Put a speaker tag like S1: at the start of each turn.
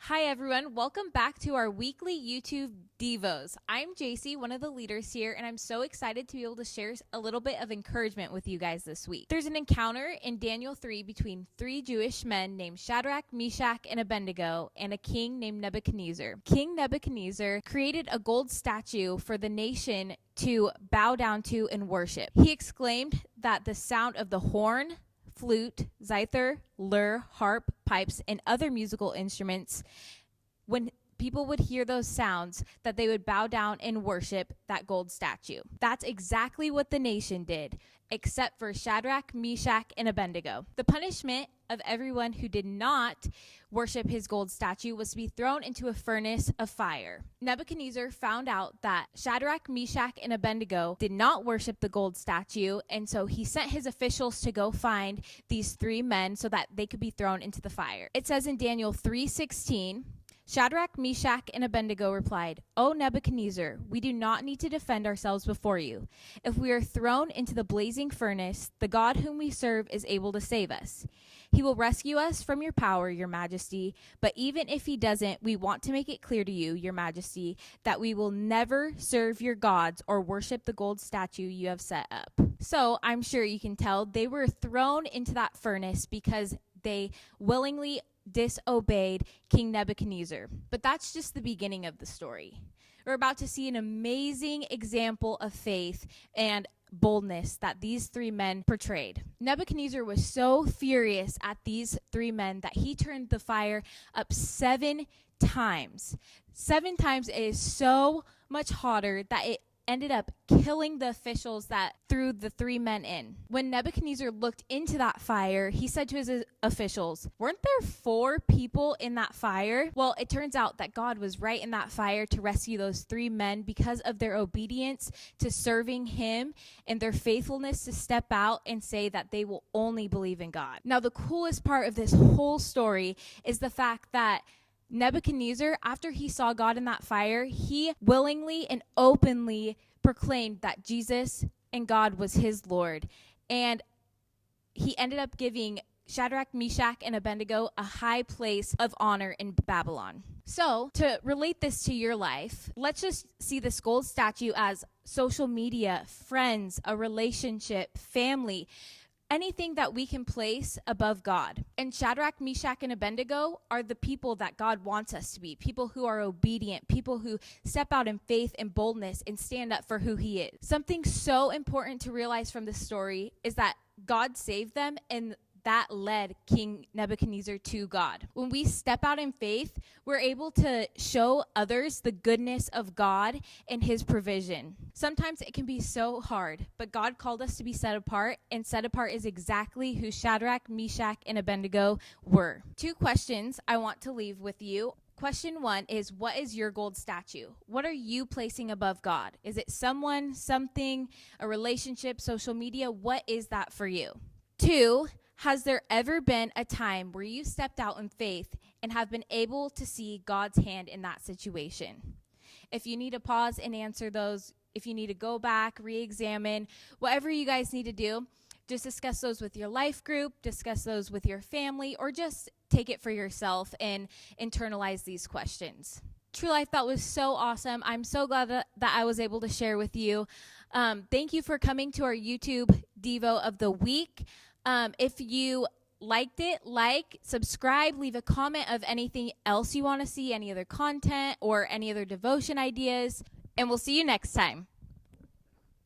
S1: Hi everyone, welcome back to our weekly Yt Devos. I'm Jaycee, one of the leaders here, and I'm so excited to be able to share a little bit of encouragement with you guys this week. There's an encounter in Daniel 3 between three Jewish men named Shadrach, Meshach, and Abednego and a king named Nebuchadnezzar. King Nebuchadnezzar created a gold statue for the nation to bow down to and worship. He exclaimed that the sound of the horn, flute, zither, lyre, harp, pipes, and other musical instruments, when people would hear those sounds, that they would bow down and worship that gold statue. That's exactly what the nation did, except for Shadrach, Meshach, and Abednego. The punishment of everyone who did not worship his gold statue was to be thrown into a furnace of fire. Nebuchadnezzar found out that Shadrach, Meshach, and Abednego did not worship the gold statue, and so he sent his officials to go find these three men so that they could be thrown into the fire. It says in Daniel 3:16, Shadrach, Meshach, and Abednego replied, "O Nebuchadnezzar, we do not need to defend ourselves before you. If we are thrown into the blazing furnace, the God whom we serve is able to save us. He will rescue us from your power, your majesty. But even if he doesn't, we want to make it clear to you, your majesty, that we will never serve your gods or worship the gold statue you have set up." So I'm sure you can tell they were thrown into that furnace because they willingly disobeyed King Nebuchadnezzar. But that's just the beginning of the story. We're about to see an amazing example of faith and boldness that these three men portrayed. Nebuchadnezzar was so furious at these three men that he turned the fire up 7 times. 7 times is so much hotter that it ended up killing the officials that threw the three men in. When Nebuchadnezzar looked into that fire, he said to his officials, "Weren't there 4 people in that fire?" Well, it turns out that God was right in that fire to rescue those 3 men because of their obedience to serving him and their faithfulness to step out and say that they will only believe in God. Now, the coolest part of this whole story is the fact that Nebuchadnezzar, after he saw God in that fire, he willingly and openly proclaimed that Jesus and God was his Lord. And he ended up giving Shadrach, Meshach, and Abednego a high place of honor in Babylon. So, to relate this to your life, let's just see this gold statue as social media, friends, a relationship, family, anything that we can place above God. And Shadrach, Meshach, and Abednego are the people that God wants us to be. People who are obedient, people who step out in faith and boldness and stand up for who he is. Something so important to realize from this story is that God saved them, and that led King Nebuchadnezzar to God. When we step out in faith, we're able to show others the goodness of God and his provision. Sometimes it can be so hard, but God called us to be set apart, and set apart is exactly who Shadrach, Meshach, and Abednego were. 2 questions I want to leave with you. Question 1 is, what is your gold statue? What are you placing above God? Is it someone, something, a relationship, social media? What is that for you? 2, has there ever been a time where you stepped out in faith and have been able to see God's hand in that situation? If you need to pause and answer those, if you need to go back, re-examine, whatever you guys need to do, just discuss those with your life group, discuss those with your family, or just take it for yourself and internalize these questions. True Life, that was so awesome. I'm so glad that I was able to share with you. Thank you for coming to our YouTube Devo of the Week. If you liked it, subscribe, leave a comment of anything else you want to see, any other content or any other devotion ideas, and we'll see you next time.